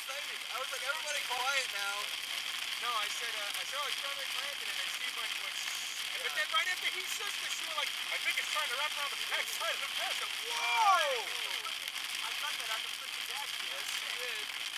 exciting. I was like, everybody quiet now. No, I said, oh, it's trying to make landed, and then Steve went, but then right after he says this, you were like, I think it's trying to wrap around the back side of the fence. Whoa! I got that on the freaking dash. Yes, you did.